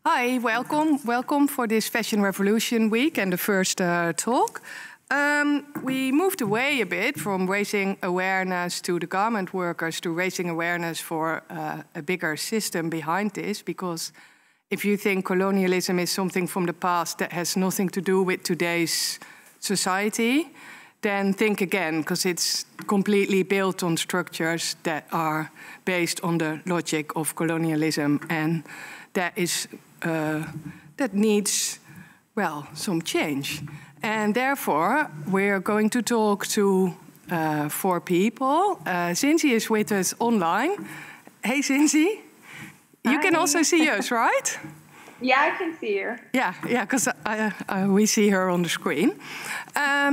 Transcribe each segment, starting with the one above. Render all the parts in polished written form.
Hi, welcome. Welcome for this Fashion Revolution Week and the first talk. We moved away a bit from raising awareness to the garment workers to raising awareness for a bigger system behind this, because if you think colonialism is something from the past that has nothing to do with today's society, then think again, because it's completely built on structures that are based on the logic of colonialism, and that needs, well, some change. And therefore, we're going to talk to 4 people. Cindy is with us online. Hey, Cindy. You can also see us, right? Yeah, I can see you. Yeah, because we see her on the screen.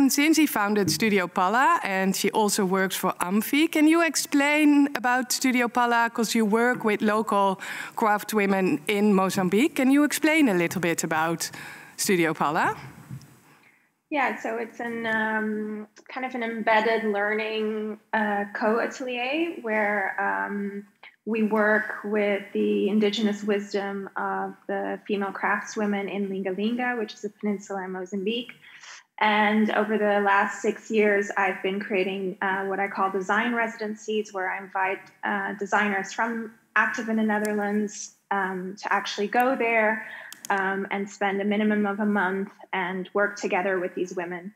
Cindy founded Studiopala, and she also works for Amfi. Can you explain about Studiopala, because you work with local craft women in Mozambique? Can you explain a little bit about Studiopala? Yeah, so it's an kind of an embedded learning co-atelier where we work with the indigenous wisdom of the female craftswomen in Lingalinga, which is a peninsula in Mozambique. And over the last 6 years, I've been creating what I call design residencies, where I invite designers active in the Netherlands to actually go there and spend a minimum of a month and work together with these women.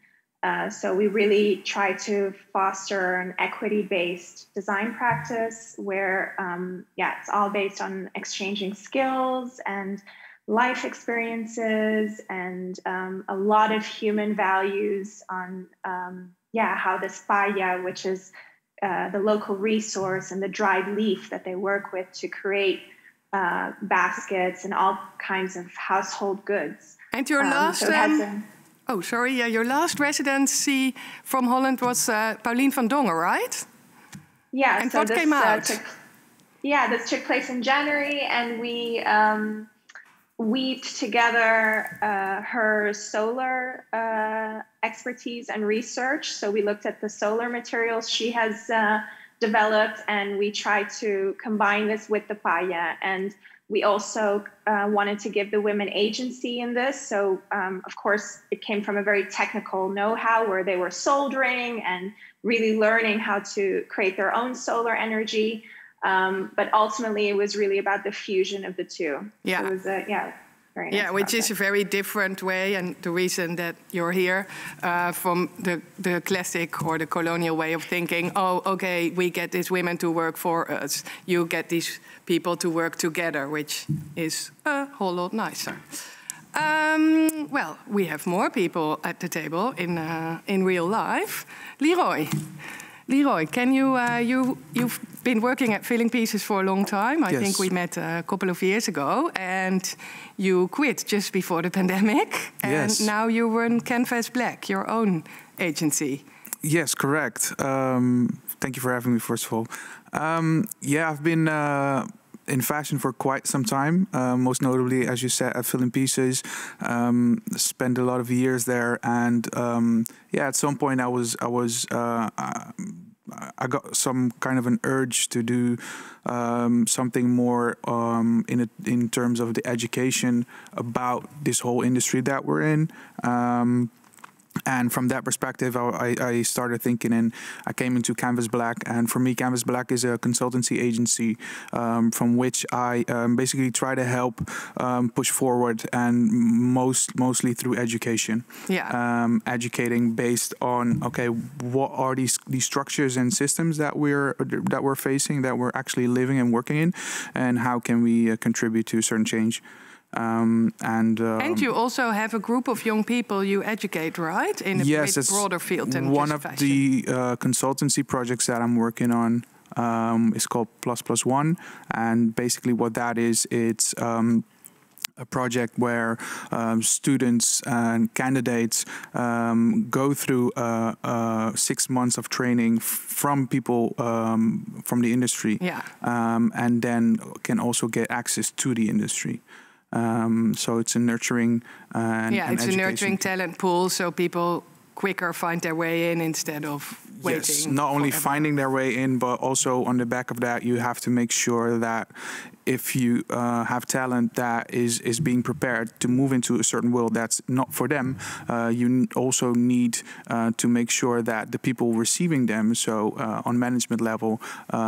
So we really try to foster an equity-based design practice where, it's all based on exchanging skills and life experiences and a lot of human values on, how this paya, which is the local resource and the dried leaf that they work with to create baskets and all kinds of household goods. And your last... your last residency from Holland was Paulien van Dongen, right? Yeah. And so what came out? This took place in January, and we weaved together her solar expertise and research. So we looked at the solar materials she has developed, and we tried to combine this with the paya. And we also wanted to give the women agency in this. So, of course, it came from a very technical know-how where they were soldering and really learning how to create their own solar energy. But ultimately, it was really about the fusion of the two. Yeah. So it was very nice which process. is a very different way, and the reason that you're here from the classic or the colonial way of thinking. Oh, okay, we get these women to work for us. You get these people to work together, which is a whole lot nicer. Well, we have more people at the table in real life. Leroy, can you've been working at Filling Pieces for a long time. I think we met a couple of years ago, and you quit just before the pandemic. And now you run Canvas Black, your own agency. Yes, correct. Thank you for having me, first of all. I've been in fashion for quite some time, most notably, as you said, at Filling Pieces. Spent a lot of years there, and at some point I got some kind of an urge to do something more in terms of the education about this whole industry that we're in. And from that perspective, I started thinking, and I came into Canvas Black. And for me, Canvas Black is a consultancy agency from which I basically try to help push forward, and mostly through education. Yeah. Educating based on, okay, what are these structures and systems that we're facing, that we're actually living and working in, and how can we contribute to a certain change. And you also have a group of young people you educate, right? In a bit broader field than one just of fashion. the consultancy projects that I'm working on is called ++1, and basically what that is, it's a project where students and candidates go through 6 months of training from people from the industry, and then can also get access to the industry. So it's a nurturing and it's a nurturing talent pool, so people quicker find their way in instead of waiting. Yes, not only finding their way in, but also on the back of that, you have to make sure that if you have talent that is being prepared to move into a certain world that's not for them, you also need to make sure that the people receiving them, so on management level,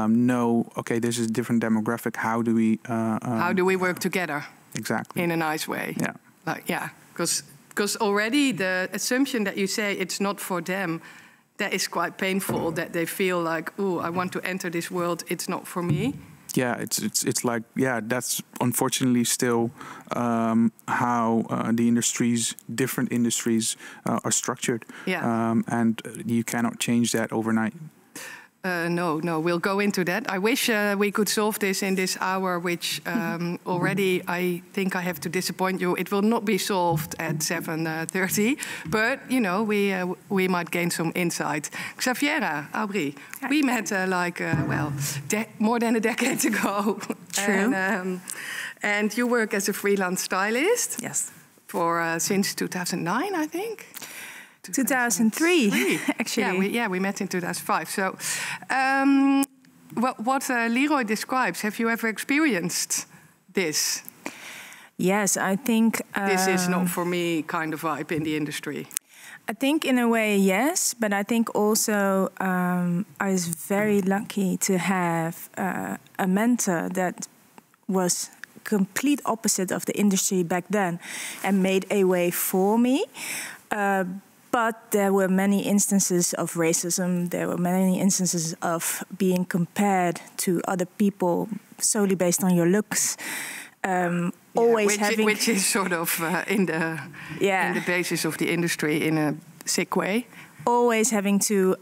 know, okay, this is a different demographic. How do we work together? Exactly. In a nice way. Yeah. Because already the assumption that you say it's not for them, that is quite painful. That they feel like, oh, I want to enter this world. It's not for me. Yeah, it's like, yeah, that's unfortunately still how the industries, different industries, are structured. Yeah. And you cannot change that overnight. No, we'll go into that. I wish we could solve this in this hour, which already I think I have to disappoint you. It will not be solved at 7:30, but you know we might gain some insight. Xaviera, Aubry, we met more than a decade ago. True. And you work as a freelance stylist. Yes. For since 2009, I think. 2003, actually. We met in 2005. So, what Leroy describes, have you ever experienced this? Yes, I think... this is not for me kind of vibe in the industry. I think in a way, yes. But I think also I was very lucky to have a mentor that was complete opposite of the industry back then and made a way for me. But there were many instances of racism. There were many instances of being compared to other people solely based on your looks. Which is sort of in the basis of the industry in a sick way. Always having to,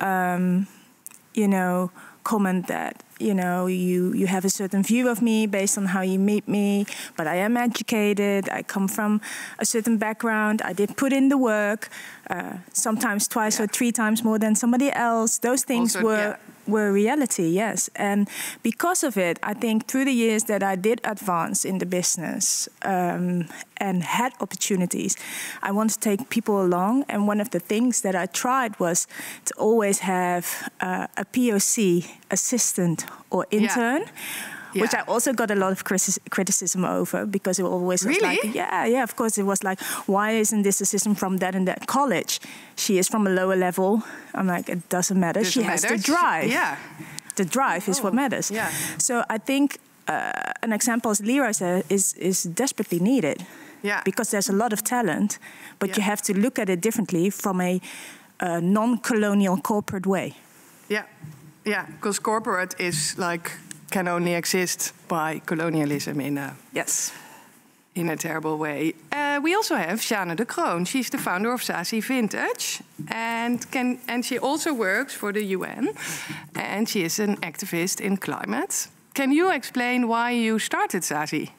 comment that, you have a certain view of me based on how you meet me, but I am educated, I come from a certain background, I did put in the work, sometimes twice or three times more than somebody else. Those things also, were reality, yes. And because of it, I think through the years that I did advance in the business and had opportunities, I want to take people along. And one of the things that I tried was to always have a POC assistant or intern. Yeah. Which I also got a lot of criticism over, because it always was like, of course, it was like, why isn't this assistant from that and that college? She is from a lower level. I'm like, it doesn't matter. She has to drive. The drive is what matters. Yeah. So I think an example, as Leroy said, is desperately needed. Yeah. Because there's a lot of talent, but you have to look at it differently from a non-colonial corporate way. Yeah, because corporate is like... can only exist by colonialism in a terrible way. We also have Shannon de Crone. She's the founder of Sazi Vintage, and she also works for the UN, and she is an activist in climate. Can you explain why you started Sazi?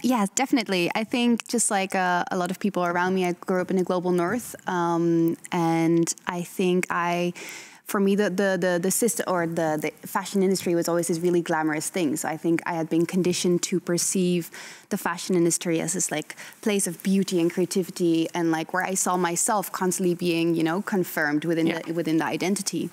Yeah, definitely. I think just like a lot of people around me, I grew up in the global north, and I think for me, the system or the fashion industry was always this really glamorous thing. So I think I had been conditioned to perceive the fashion industry as this like place of beauty and creativity, and like where I saw myself constantly being, confirmed within the identity.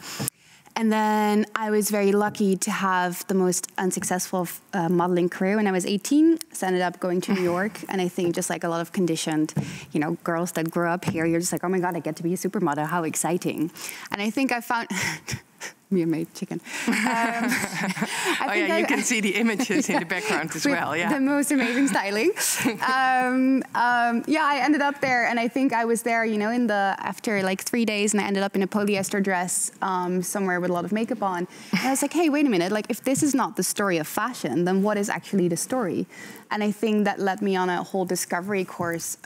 And then I was very lucky to have the most unsuccessful modeling career when I was 18. So I ended up going to New York. And I think just like a lot of conditioned, girls that grew up here, you're just like, oh my God, I get to be a supermodel. How exciting. And I think I found... Me and my chicken. You can see the images in the background as well. Yeah, the most amazing styling. I ended up there, and I think I was there, after like 3 days, and I ended up in a polyester dress somewhere with a lot of makeup on. And I was like, hey, wait a minute, like if this is not the story of fashion, then what is actually the story? And I think that led me on a whole discovery course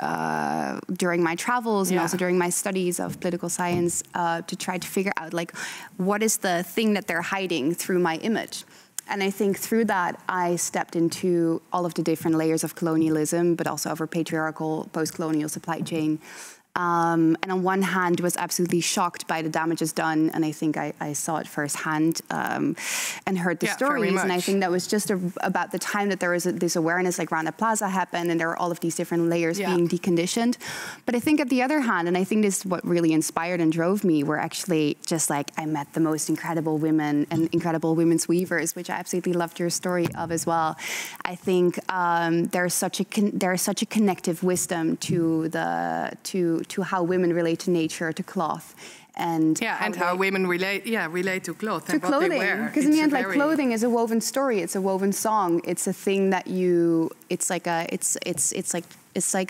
during my travels and also during my studies of political science to try to figure out like what is the thing that they're hiding through my image. And I think through that, I stepped into all of the different layers of colonialism, but also of our patriarchal, post-colonial supply chain, And on one hand was absolutely shocked by the damages done, and I think I saw it firsthand and heard the stories, and I think that was just about the time that there was this awareness, like Rana Plaza happened, and there were all of these different layers being deconditioned. But I think at the other hand, and I think this is what really inspired and drove me, were actually just like I met the most incredible women and incredible women's weavers, which I absolutely loved your story of as well. I think there's such a connective wisdom to how women relate to nature, to cloth, and how women relate to cloth and clothing. What they wear. Because in the end, like clothing is a woven story. It's a woven song. It's a thing that you. It's like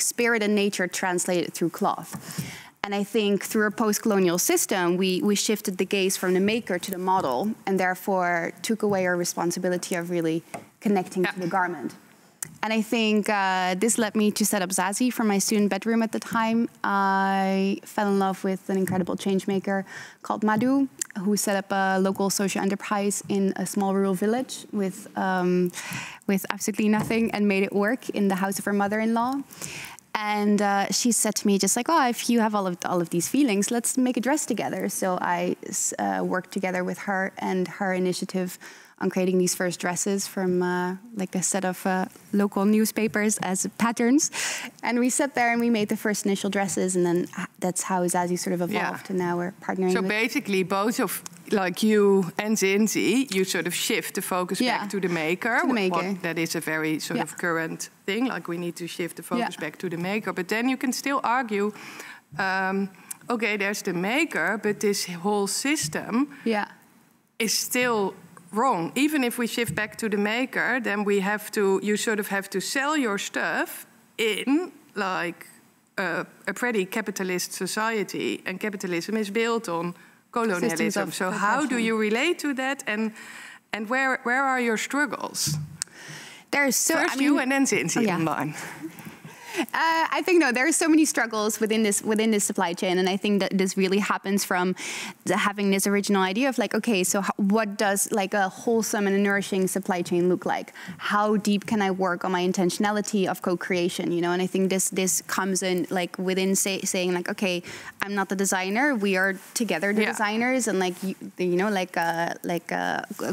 spirit and nature translated through cloth. And I think through a post-colonial system, we shifted the gaze from the maker to the model, and therefore took away our responsibility of really connecting to the garment. And I think this led me to set up Zazie from my student bedroom at the time. I fell in love with an incredible change maker called Madhu, who set up a local social enterprise in a small rural village with absolutely nothing and made it work in the house of her mother-in-law. And she said to me, just like, oh, if you have all of these feelings, let's make a dress together. So I worked together with her and her initiative on creating these first dresses from like a set of local newspapers as patterns. And we sat there and we made the first initial dresses, and then that's how Zazie sort of evolved, and now we're partnering So basically both of, like you and Zinzi, you sort of shift the focus back to the maker. That is a very sort of current thing, like we need to shift the focus back to the maker. But then you can still argue, okay, there's the maker, but this whole system is still wrong. Even if we shift back to the maker, then you sort of have to sell your stuff in like a pretty capitalist society, and capitalism is built on colonialism. So how do you relate to that, and where are your struggles? There's First you and then Zinzi online. I think there are so many struggles within this supply chain, and I think that this really happens from having this original idea of like, okay, so what does like a wholesome and a nourishing supply chain look like? How deep can I work on my intentionality of co-creation? You know, and I think this comes in like within saying like, okay, I'm not the designer, we are together the designers, and like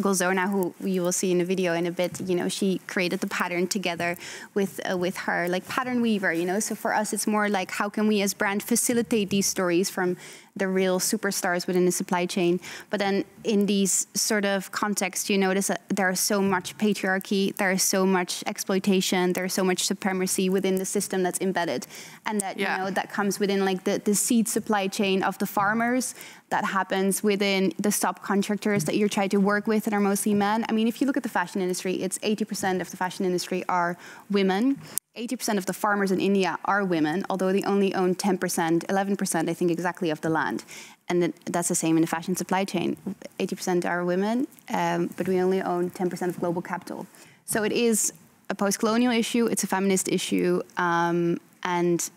Golzona, who you will see in the video in a bit, you know, she created the pattern together with her like pattern weaver, you know. So for us, it's more like how can we as brand facilitate these stories from the real superstars within the supply chain. But then in these sort of contexts, you notice that there is so much patriarchy, there is so much exploitation, there's so much supremacy within the system that's embedded. And that, you know, that comes within like the seed supply chain of the farmers, that happens within the subcontractors that you're trying to work with that are mostly men. I mean, if you look at the fashion industry, it's 80% of the fashion industry are women. 80% of the farmers in India are women, although they only own 10%, 11%, I think, exactly of the land. And that's the same in the fashion supply chain. 80% are women, but we only own 10% of global capital. So it is a post-colonial issue, it's a feminist issue, and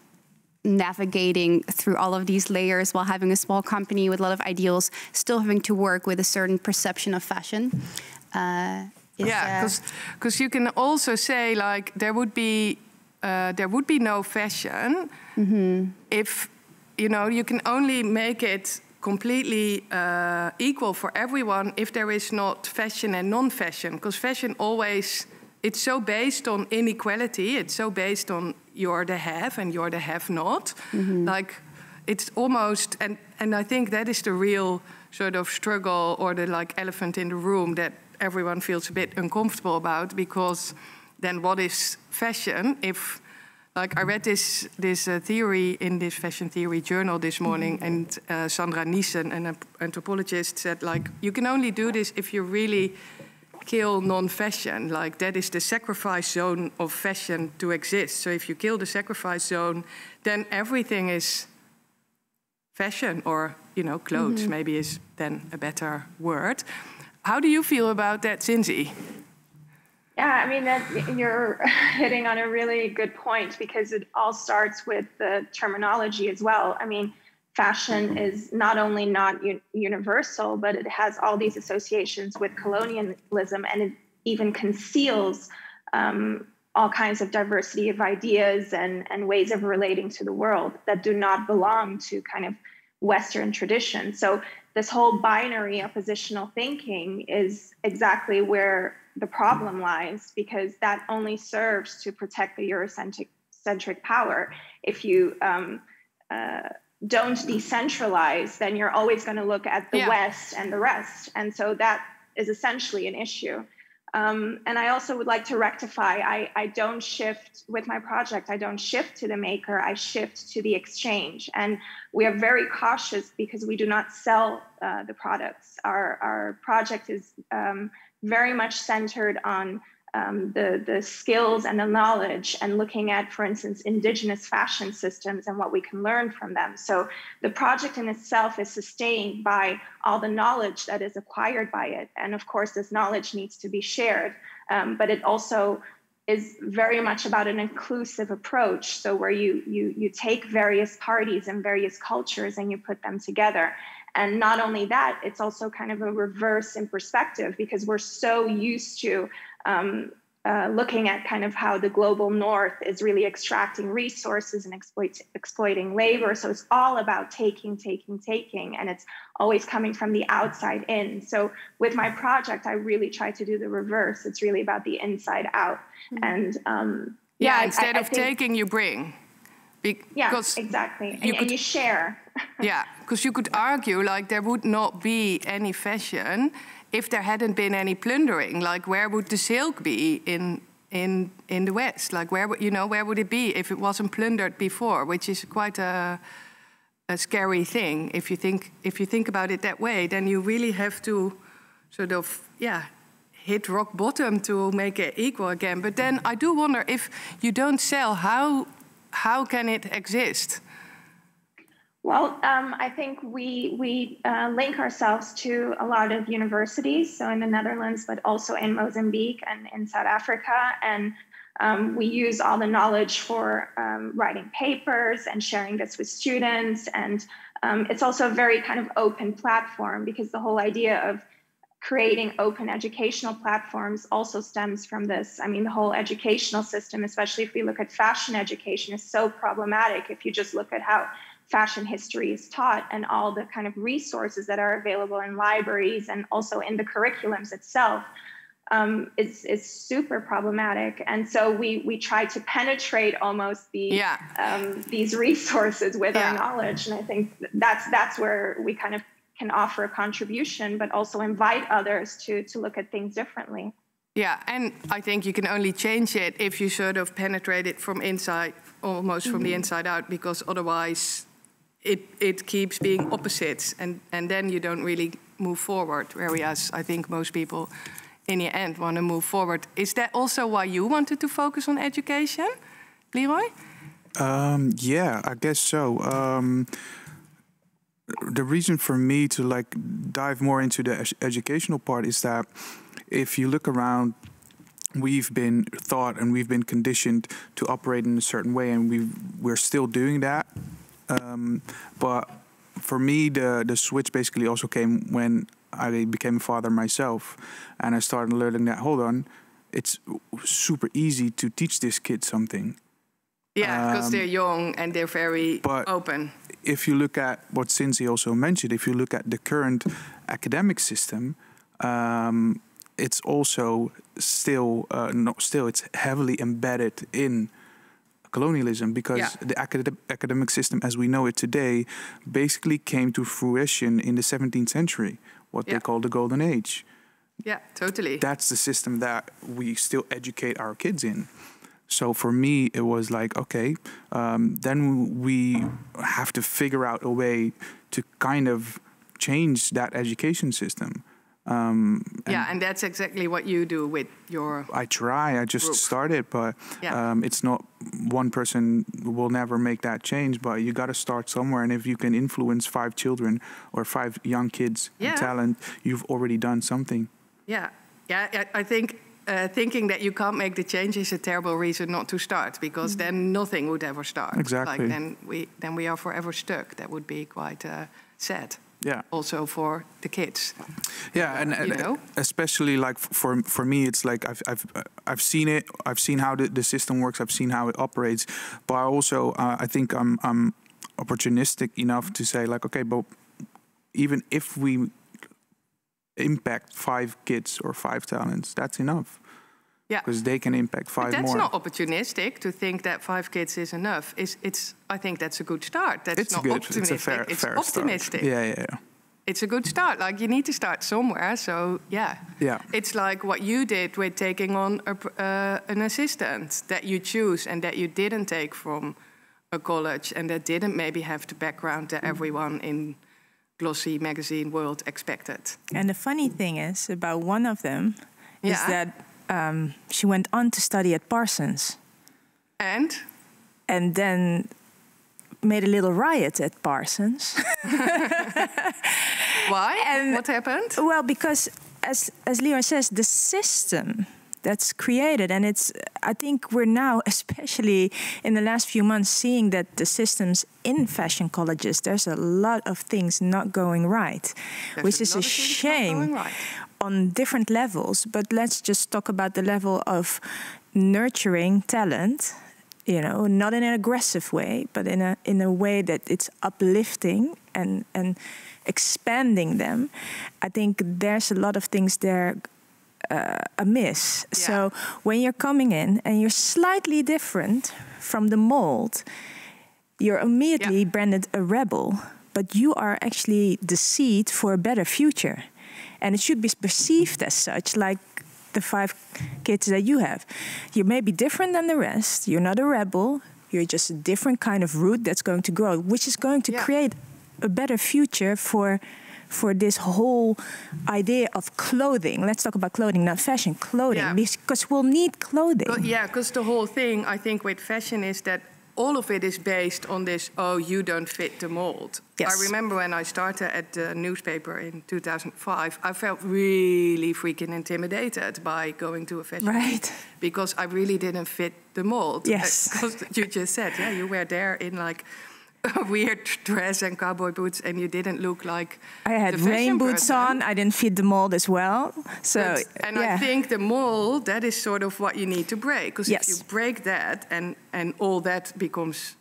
navigating through all of these layers while having a small company with a lot of ideals, still having to work with a certain perception of fashion. Because you can also say like there would be no fashion if, you know, you can only make it completely equal for everyone if there is not fashion and non-fashion. Because fashion always, it's so based on inequality. It's so based on you're the have and you're the have-not. Like it's almost, and I think that is the real sort of struggle or the like elephant in the room that everyone feels a bit uncomfortable about, because then what is fashion if, like I read this theory in this fashion theory journal this morning, and Sandra Nissen, an anthropologist, said like you can only do this if you really kill non-fashion. Like that is the sacrifice zone of fashion to exist. So if you kill the sacrifice zone, then everything is fashion, or, you know, clothes maybe is then a better word. How do you feel about that, Zinzi? Yeah, I mean, that you're hitting on a really good point, because it all starts with the terminology as well. I mean, fashion is not only not universal, but it has all these associations with colonialism, and it even conceals all kinds of diversity of ideas and ways of relating to the world that do not belong to kind of Western tradition. So this whole binary oppositional thinking is exactly where the problem lies, because that only serves to protect the Eurocentric power. If you don't decentralize, then you're always going to look at the West and the rest. And so that is essentially an issue. And I also would like to rectify, I don't shift with my project, I don't shift to the maker, I shift to the exchange. And we are very cautious because we do not sell the products. Our project is very much centered on the skills and the knowledge, and looking at, for instance, indigenous fashion systems and what we can learn from them. So the project in itself is sustained by all the knowledge that is acquired by it. And of course, this knowledge needs to be shared, but it also is very much about an inclusive approach. So where you take various parties and various cultures and you put them together. And not only that, it's also kind of a reverse in perspective, because we're so used to looking at kind of how the global north is really extracting resources and exploiting labor. So it's all about taking, and it's always coming from the outside in. So with my project, I really try to do the reverse. It's really about the inside out. And instead of taking, you bring. Exactly. And you share. Yeah, because you could argue like there would not be any fashion if there hadn't been any plundering. Like, where would the silk be in the West? Like, where would it be if it wasn't plundered before? Which is quite a scary thing. If you think about it that way, then you really have to sort of hit rock bottom to make it equal again. But then I do wonder, if you don't sell, how can it exist? Well, I think we link ourselves to a lot of universities, so in the Netherlands, but also in Mozambique and in South Africa. And we use all the knowledge for writing papers and sharing this with students. And it's also a very kind of open platform, because the whole idea of creating open educational platforms also stems from this. I mean, the whole educational system, especially if we look at fashion education, is so problematic. If you just look at how fashion history is taught and all the kind of resources that are available in libraries and also in the curriculums itself, is super problematic. And so we try to penetrate almost these resources with our knowledge. And I think that's where we kind of can offer a contribution, but also invite others to look at things differently. Yeah, and I think you can only change it if you sort of penetrate it from inside, almost from the inside out, because otherwise it keeps being opposites, and then you don't really move forward, whereas I think most people in the end want to move forward. Is that also why you wanted to focus on education, Leroy? Yeah, I guess so. The reason for me to like dive more into the educational part is that if you look around, we've been taught and we've been conditioned to operate in a certain way, and we're still doing that. But for me, the switch basically also came when I became a father myself, and I started learning that, hold on, it's super easy to teach this kid something. Yeah, because they're young and they're very open. If you look at what Cinzia also mentioned, if you look at the current academic system, it's also it's heavily embedded in colonialism, because the academic system as we know it today basically came to fruition in the 17th century, what they call the Golden Age. Yeah, totally. That's the system that we still educate our kids in. So for me, it was like, okay, then we have to figure out a way to kind of change that education system. And that's exactly what you do with your I just group. started, but it's not, one person will never make that change, but you got to start somewhere. And if you can influence 5 children or 5 young kids with talent, you've already done something. Yeah, I think thinking that you can't make the change is a terrible reason not to start, because then nothing would ever start. Exactly. Like then we are forever stuck. That would be quite sad. Yeah. Also for the kids. Yeah, and especially like for me, it's like I've seen it. I've seen how the system works. I've seen how it operates. But I also I think I'm opportunistic enough to say like, okay, but even if we impact 5 kids or 5 talents, that's enough. Yeah, because they can impact 5 more. That's not opportunistic to think that 5 kids is enough. I think that's a good start. That's not optimistic. It's a fair optimistic. Start. Yeah. It's a good start. Like, you need to start somewhere. So yeah. It's like what you did with taking on an assistant that you choose and that you didn't take from a college and that didn't maybe have the background that everyone in glossy magazine world expected. And the funny thing is about one of them is that she went on to study at Parsons. And then made a little riot at Parsons. Why? And what happened? Well, because as Leon says, the system that's created, and I think we're now, especially in the last few months, seeing that the systems in fashion colleges, there's a lot of things not going right, which is a shame on different levels. But let's just talk about the level of nurturing talent, you know, not in an aggressive way, but in a way that it's uplifting and expanding them. I think there's a lot of things there amiss. Yeah. So when you're coming in and you're slightly different from the mold, you're immediately branded a rebel, but you are actually the seed for a better future. And it should be perceived as such, like the 5 kids that you have. You may be different than the rest. You're not a rebel. You're just a different kind of root that's going to grow, which is going to create a better future for this whole idea of clothing. Let's talk about clothing, not fashion, clothing, because we'll need clothing. But because the whole thing, I think, with fashion is that all of it is based on this, oh, you don't fit the mold. Yes. I remember when I started at the newspaper in 2005, I felt really freaking intimidated by going to a fashion week because I really didn't fit the mold. Yes. Because you just said, you were there in like a weird dress and cowboy boots, and you didn't look like I had rain boots on. I didn't fit the mold as well. So, I think the mold, that is sort of what you need to break. Because if you break that and all that becomes,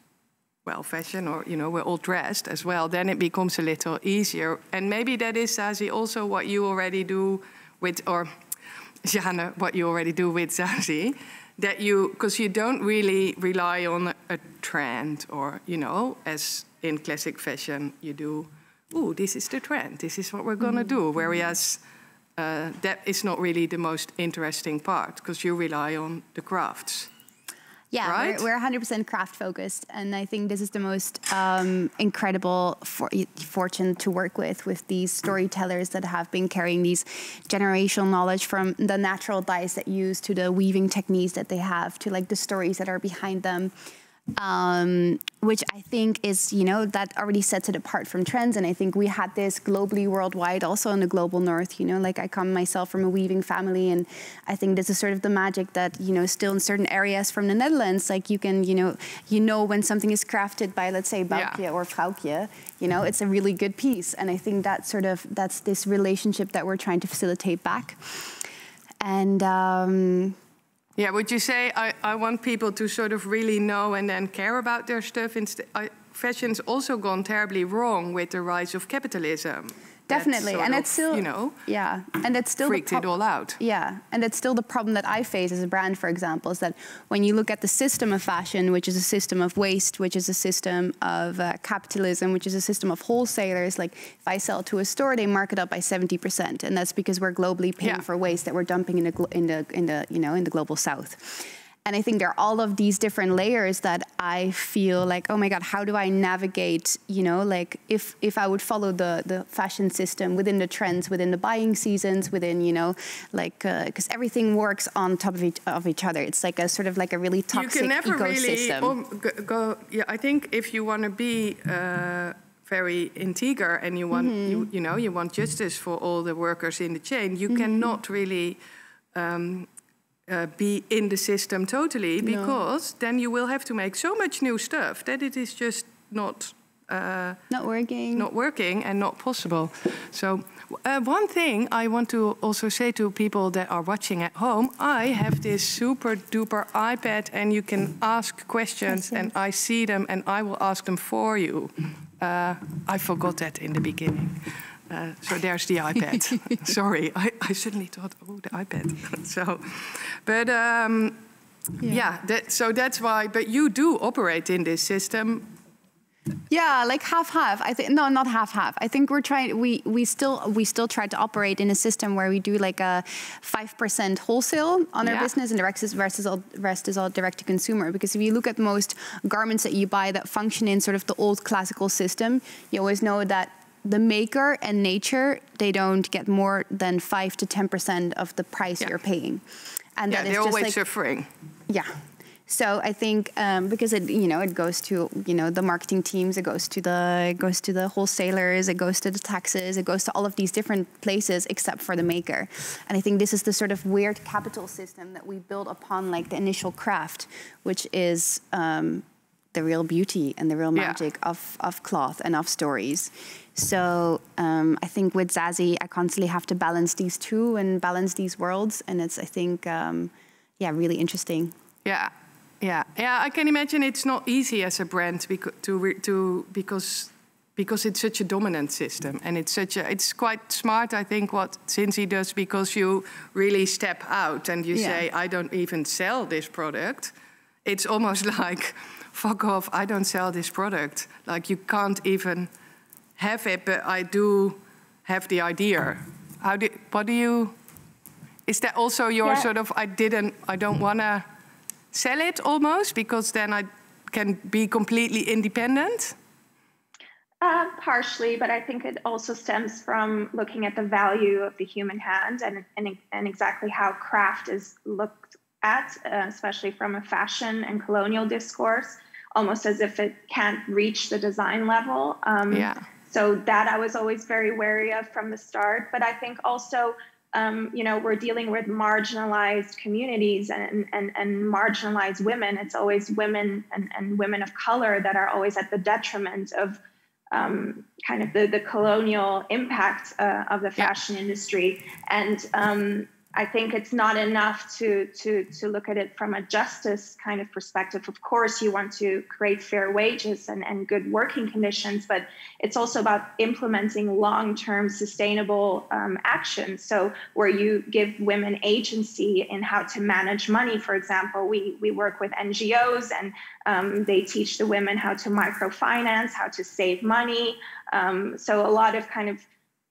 well, fashion, or, you know, we're all dressed as well, then it becomes a little easier. And maybe that is, Zazie, also what you already do with, or Shannon, what you already do with Zazie. That because you don't really rely on a trend, or, you know, as in classic fashion, you do, oh, this is the trend, this is what we're gonna do. Whereas that is not really the most interesting part, because you rely on the crafts. Yeah, right? we're 100% craft focused, and I think this is the most incredible fortune to work with these storytellers that have been carrying these generational knowledge from the natural dyes that you use to the weaving techniques that they have to like the stories that are behind them. Which I think is, you know, that already sets it apart from trends. And I think we had this globally, worldwide, also in the global north, you know, like I come myself from a weaving family. And I think this is sort of the magic that, you know, still in certain areas from the Netherlands, like you can, you know when something is crafted by, let's say, Boukje or Vrouwtje, you know, it's a really good piece. And I think that's this relationship that we're trying to facilitate back. And, yeah, would you say I want people to sort of really know and then care about their stuff? Fashion's also gone terribly wrong with the rise of capitalism. Definitely, and it's still, you know, and it's still freaked it all out. Yeah, and it's still the problem that I face as a brand, for example, is that when you look at the system of fashion, which is a system of waste, which is a system of capitalism, which is a system of wholesalers, like if I sell to a store, they mark it up by 70%, and that's because we're globally paying for waste that we're dumping in the global south. And I think there are all of these different layers that I feel like, oh my God, how do I navigate, you know, like if I would follow the fashion system within the trends, within the buying seasons, within, you know, like, because everything works on top of each other. It's like a sort of like a really toxic ecosystem. You can never really I think if you want to be very integer and you want, you want justice for all the workers in the chain, you cannot really be in the system totally, because then you will have to make so much new stuff that it is just not not working and not possible. So one thing I want to also say to people that are watching at home, I have this super duper iPad and you can ask questions and I see them and I will ask them for you. I forgot that in the beginning. So there's the iPad. Sorry, I suddenly thought, oh, the iPad. So that's why. But you do operate in this system. Yeah, like half-half. I think no, not half-half. I think we're trying. We still try to operate in a system where we do like a 5% wholesale on our business, and the rest is all direct to consumer. Because if you look at most garments that you buy that function in sort of the old classical system, you always know that the maker and nature, they don't get more than 5 to 10% of the price you're paying, and that is they're just always like suffering. Yeah. So I think because it goes to the marketing teams, it goes to the wholesalers, it goes to the taxes, it goes to all of these different places except for the maker. And I think this is the sort of weird capital system that we build upon like the initial craft, which is the real beauty and the real magic of cloth and of stories. So I think with Zazie, I constantly have to balance these two and balance these worlds, and it's I think really interesting. Yeah, I can imagine it's not easy as a brand because it's such a dominant system, and it's quite smart, I think, what Cinzia does, because you really step out and you say, I don't even sell this product. It's almost like, fuck off, I don't sell this product. Like, you can't even have it, but I do have the idea. Is that also your sort of, I don't want to sell it almost, because then I can be completely independent? Partially, but I think it also stems from looking at the value of the human hand and exactly how craft is looked at, especially from a fashion and colonial discourse, almost as if it can't reach the design level. So that I was always very wary of from the start. But I think also, we're dealing with marginalized communities and marginalized women. It's always women and women of color that are always at the detriment of kind of the colonial impact of the fashion industry. And I think it's not enough to look at it from a justice kind of perspective. Of course, you want to create fair wages and good working conditions, but it's also about implementing long-term sustainable action. So where you give women agency in how to manage money, for example, we work with NGOs and they teach the women how to microfinance, how to save money. So a lot of kind of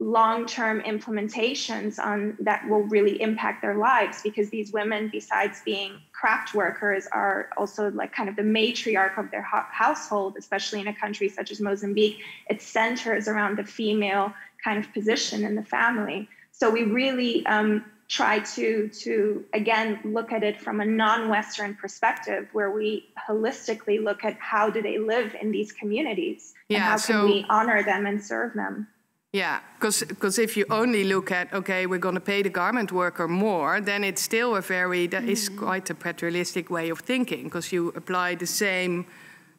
long-term implementations on that will really impact their lives, because these women, besides being craft workers, are also like kind of the matriarch of their household, especially in a country such as Mozambique. It centers around the female kind of position in the family. So we really try to again look at it from a non-Western perspective, where we holistically look at how do they live in these communities and how can we honor them and serve them. Yeah, because if you only look at, okay, we're going to pay the garment worker more, then it's still that is quite a paternalistic way of thinking, because you apply the same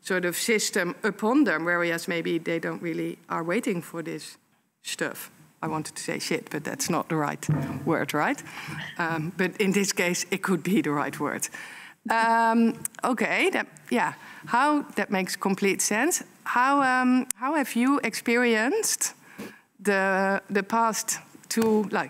sort of system upon them, whereas maybe they don't really are waiting for this stuff. I wanted to say shit, but that's not the right word, right? But in this case, it could be the right word. Okay, that makes complete sense. How have you experienced the past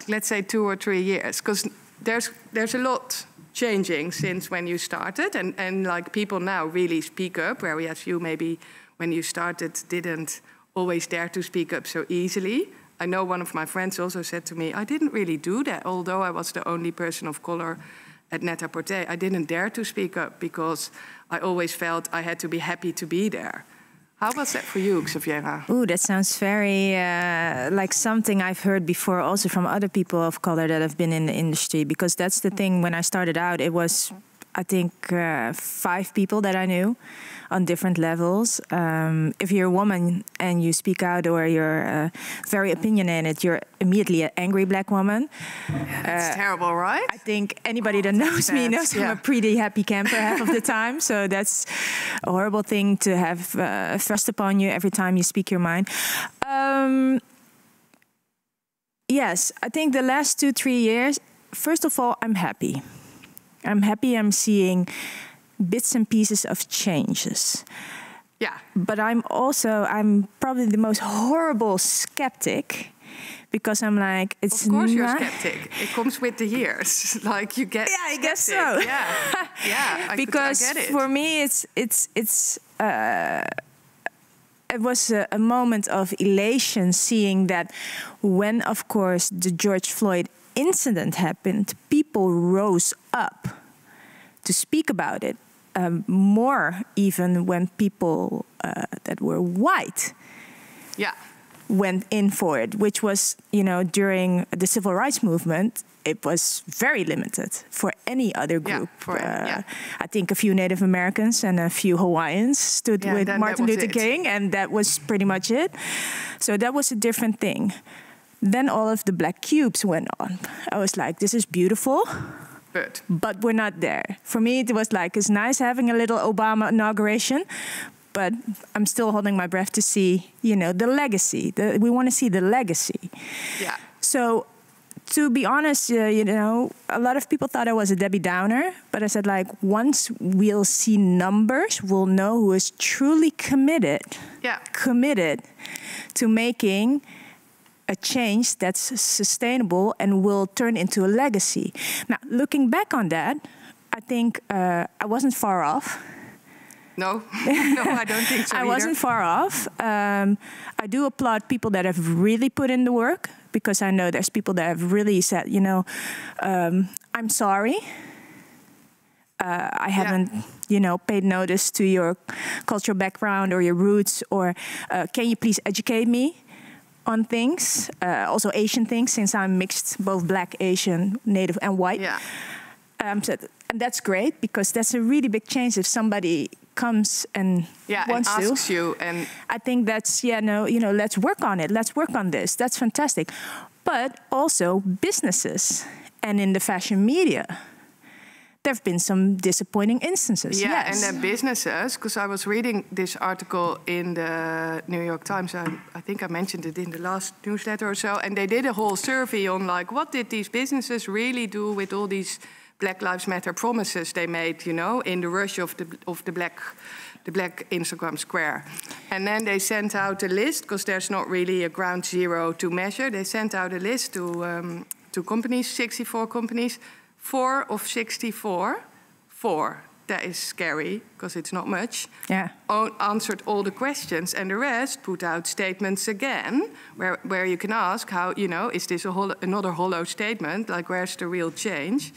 let's say 2 or 3 years? Because there's a lot changing since when you started, and like people now really speak up, whereas you maybe when you started didn't always dare to speak up so easily. I know one of my friends also said to me, I didn't really do that, although I was the only person of color at Net-a-Porter. I didn't dare to speak up because I always felt I had to be happy to be there. How was that for you, Xaviera? Ooh, that sounds very like something I've heard before also from other people of color that have been in the industry. Because that's the thing, when I started out, it was I think, 5 people that I knew on different levels. If you're a woman and you speak out or you're very opinionated, you're immediately an angry black woman. It's terrible, right? I think anybody that knows me knows I'm a pretty happy camper half of the time. So that's a horrible thing to have thrust upon you every time you speak your mind. Yes, I think the last 2-3 years, first of all, I'm happy. I'm happy I'm seeing bits and pieces of changes. Yeah. But I'm probably the most horrible skeptic, because I'm like, it's of course you're a skeptic. It comes with the years. Like you get. Yeah, I guess so. Yeah, yeah. Because I get it. For me, it was a moment of elation seeing that when, of course, the George Floyd incident happened, people rose up to speak about it. More even when people that were white went in for it, which was, during the civil rights movement, it was very limited for any other group. I think a few Native Americans and a few Hawaiians stood with Martin Luther King, and that was pretty much it. So that was a different thing. Then all of the black cubes went on. I was like, this is beautiful. But we're not there. For me, it was like, it's nice having a little Obama inauguration, but I'm still holding my breath to see, the legacy. We want to see the legacy. Yeah. So, to be honest, a lot of people thought I was a Debbie Downer, but I said, like, once we'll see numbers, we'll know who is truly committed to making a change that's sustainable and will turn into a legacy. Now, looking back on that, I think I wasn't far off. No, I don't think so I either. wasn't far off. I do applaud people that have really put in the work, because I know there's people that have really said, I'm sorry. I haven't, paid notice to your cultural background or your roots, or can you please educate me on things, also Asian things, since I'm mixed, both black, Asian, Native, and white. Yeah. And that's great, because that's a really big change if somebody comes and wants and to. asks you, and I think that's let's work on it. Let's work on this. That's fantastic. But also businesses and in the fashion media, there have been some disappointing instances. Yeah, yes. and then businesses, because I was reading this article in the New York Times. I think I mentioned it in the last newsletter or so, and they did a whole survey on, like, what did these businesses really do with all these Black Lives Matter promises they made, in the rush of the black Instagram square. And then they sent out a list, because there's not really a ground zero to measure. They sent out a list to companies, 64 companies. 4 of 64, that is scary, because it's not much, answered all the questions, and the rest put out statements again, where you can ask how, is this another hollow statement, like, where's the real change?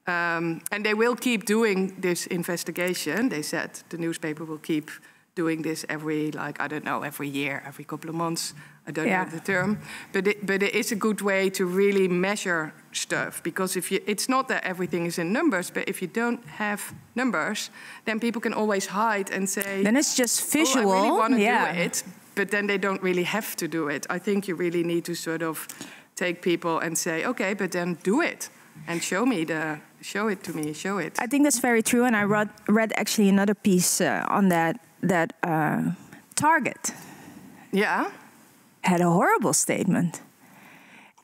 And they will keep doing this investigation. They said the newspaper will keep doing this every year, every couple of months. I don't know the term, but it is a good way to really measure stuff, because it's not that everything is in numbers, but if you don't have numbers, then people can always hide and say, then it's just visual. I really want to do it, but then they don't really have to do it. I think you really need to sort of take people and say, okay, but then do it and show it to me. I think that's very true, and I read actually another piece on that Target. Yeah. Had a horrible statement.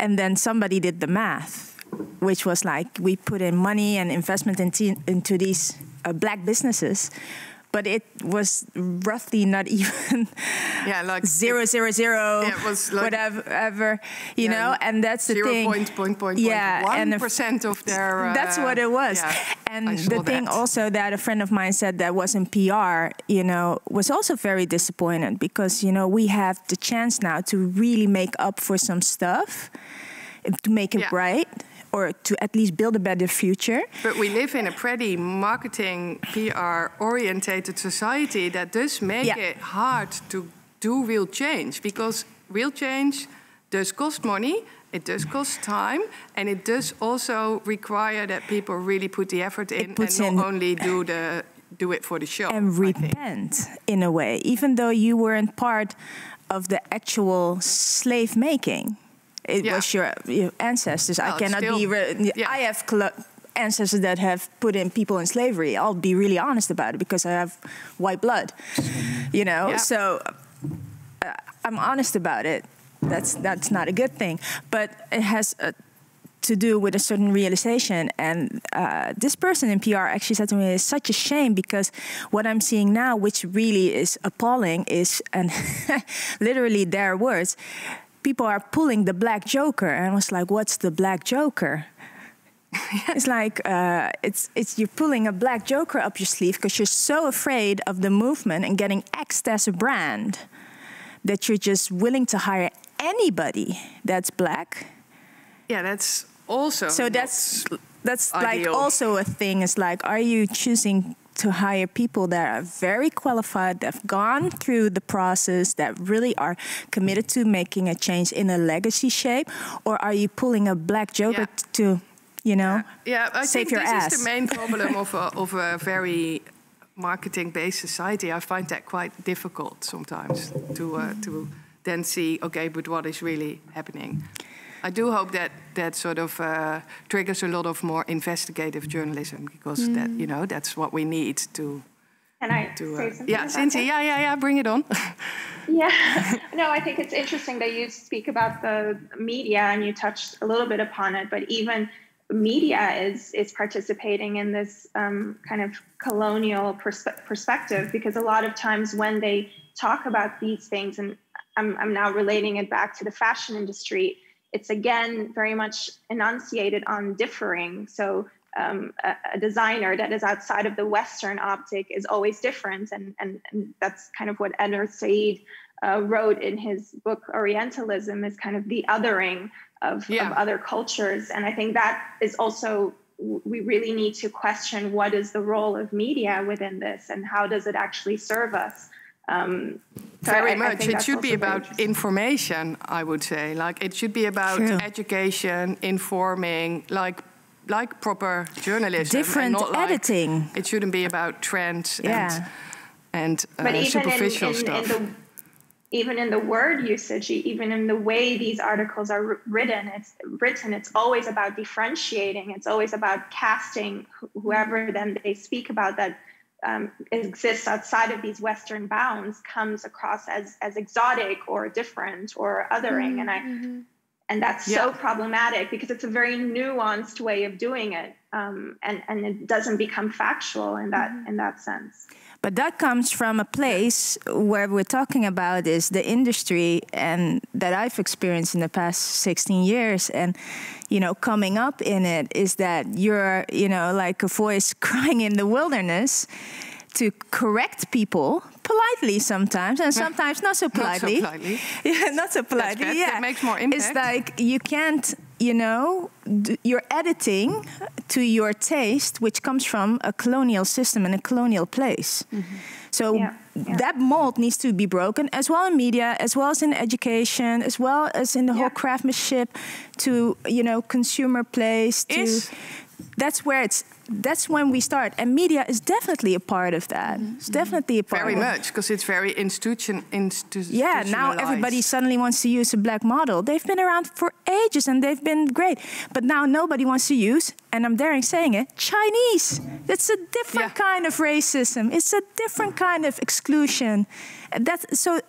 And then somebody did the math, which was like, we put in money and investment into these black businesses, but it was roughly not even like 0.000, it was like, whatever, you know, and that's the thing. 1% of their... that's what it was. Yeah, and the thing also that a friend of mine said that was in PR, was also very disappointed, because, we have the chance now to really make up for some stuff, to make it right, or to at least build a better future. But we live in a pretty marketing, PR-orientated society that does make it hard to do real change, because real change does cost money, it does cost time, and it does also require that people really put the effort in and not only do it for the show. And repent in a way, even though you weren't part of the actual slave making. It was your ancestors. Well, I cannot I have ancestors that have put in people in slavery. I'll be really honest about it because I have white blood, you know. Yeah. So I'm honest about it. That's not a good thing, but it has to do with a certain realization. And this person in PR actually said to me, "It's such a shame because what I'm seeing now, which really is appalling, is," and literally their words, "people are pulling the black joker." And I was like, "What's the black joker?" It's like it's you're pulling a black joker up your sleeve because you're so afraid of the movement and getting axed as a brand that you're just willing to hire anybody that's black. Yeah, that's also so that's like also a thing. Is like, are you choosing to hire people that are very qualified, that have gone through the process, that really are committed to making a change in a legacy shape, or are you pulling a black joker to, you know, I save think your this ass? is the main problem of a very marketing-based society. I find that quite difficult sometimes to then see, okay, but what is really happening? I do hope that sort of triggers a lot of more investigative journalism, because that, you know, that's what we need to. Can I say something? Yeah, Cynthia, yeah, bring it on. Yeah, no, I think it's interesting that you speak about the media and you touched a little bit upon it, but even media is participating in this kind of colonial perspective, because a lot of times when they talk about these things, and I'm now relating it back to the fashion industry, it's again very much enunciated on differing. So a designer that is outside of the Western optic is always different, and that's kind of what Edward Said wrote in his book Orientalism, is kind of the othering of other cultures. And I think that is also, we really need to question what is the role of media within this and how does it actually serve us. Very much. It should be about information, I would say. Like, it should be about education, informing, like proper journalism. Different and not editing. Like, it shouldn't be about trends and superficial stuff. Even in the word usage, even in the way these articles are written, it's always about differentiating. It's always about casting whoever then they speak about that exists outside of these Western bounds comes across as exotic or different or othering. And that's so problematic because it's a very nuanced way of doing it. And it doesn't become factual in that sense. But that comes from a place where we're talking about is the industry, and that I've experienced in the past 16 years. And, you know, coming up in it is that you're, you know, like a voice crying in the wilderness to correct people politely sometimes, and sometimes not so politely. Not so politely. Yeah, not so politely. That makes more impact. It's like you can't, you know, you're editing to your taste, which comes from a colonial system and a colonial place. So that mold needs to be broken, as well in media, as well as in education, as well as in the whole craftsmanship to, you know, consumer place. That's when we start, and media is definitely a part of that. It's definitely a part. Very much, because it's very institutionalized. Yeah, now everybody suddenly wants to use a black model. They've been around for ages and they've been great, but now nobody wants to use, and I'm daring saying it, Chinese. That's a different kind of racism. It's a different kind of exclusion. That's so,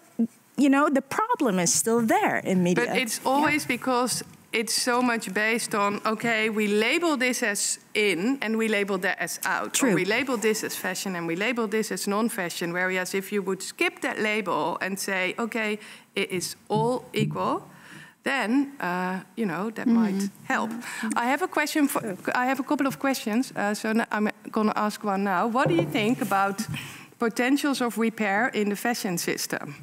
you know, the problem is still there in media. But it's always because it's so much based on, okay, we label this as in and we label that as out. True. Or we label this as fashion and we label this as non-fashion. Whereas if you would skip that label and say, okay, it is all equal, then, you know, that might help. I have a question. I have a couple of questions. So I'm going to ask one now. What do you think about potentials of repair in the fashion system?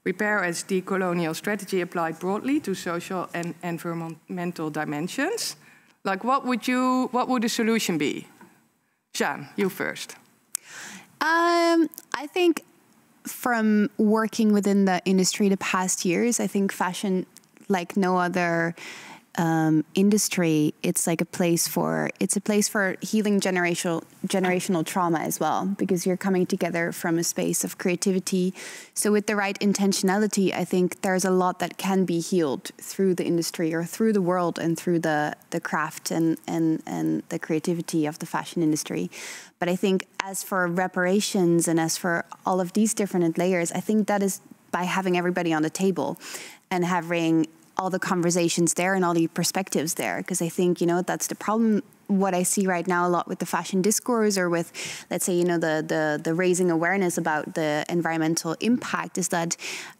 Repair as decolonial strategy applied broadly to social and environmental dimensions. Like, what would the solution be? Shan, you first. I think from working within the industry the past years, I think fashion, like no other industry, it's like a place for healing generational trauma as well, because you're coming together from a space of creativity. So with the right intentionality, I think there's a lot that can be healed through the industry or through the world and through the craft and the creativity of the fashion industry. But I think as for reparations and as for all of these different layers, I think that is by having everybody on the table and having all the conversations there and all the perspectives there. Because I think, that's the problem. What I see right now a lot with the fashion discourse or with, let's say, the raising awareness about the environmental impact is that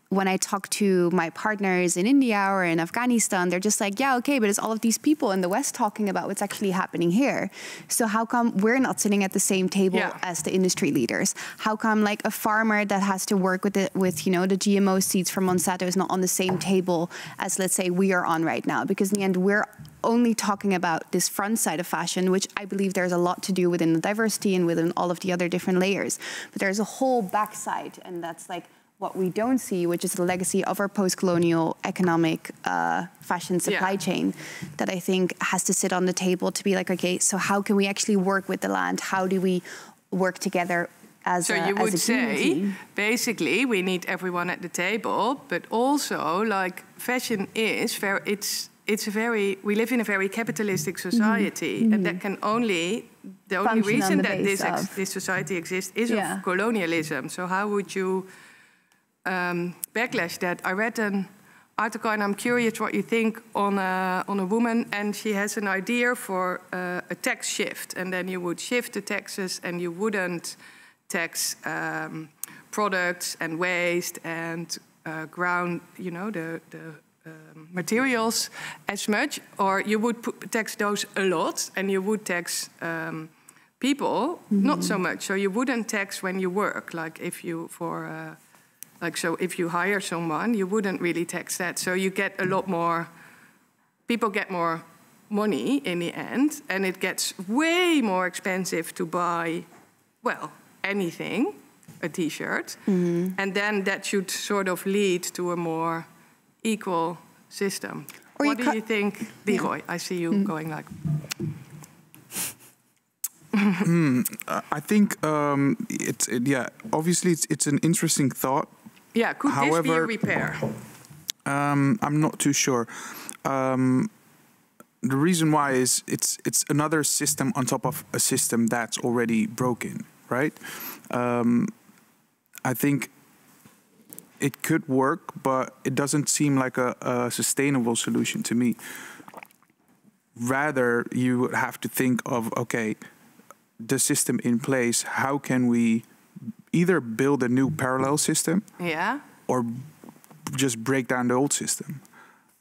when I talk to my partners in India or in Afghanistan, they're just like, yeah, okay, but it's all of these people in the West talking about what's actually happening here. So how come we're not sitting at the same table as the industry leaders? How come like a farmer that has to work with the GMO seeds from Monsanto is not on the same table as, let's say, we are on right now? Because in the end, we're only talking about this front side of fashion, which I believe there's a lot to do within the diversity and within all of the other different layers. But there's a whole backside, and that's like what we don't see, which is the legacy of our post-colonial economic fashion supply chain that I think has to sit on the table to be like, okay, so how can we actually work with the land? How do we work together as a community? So you would say, basically, we need everyone at the table, but also, like, fashion is very, we live in a very capitalistic society, and that can only, the only reason that this society exists is of colonialism. So how would you backlash that? I read an article, and I'm curious what you think on a woman, and she has an idea for a tax shift, and then you would shift the taxes, and you wouldn't tax products and waste and ground, the materials as much, or you would tax those a lot, and you would tax people not so much. So you wouldn't tax when you work, like if you so if you hire someone, you wouldn't really tax that. So you get a lot more, people get more money in the end, and it gets way more expensive to buy, well, anything, a T-shirt. And then that should sort of lead to a more equal system. Or what do you think, Leroy? I see you going like... I think, obviously it's an interesting thought. Yeah, could this be a repair? I'm not too sure. The reason why is it's another system on top of a system that's already broken, right? I think it could work, but it doesn't seem like a sustainable solution to me. Rather, you would have to think of, okay, the system in place, how can we either build a new parallel system or just break down the old system?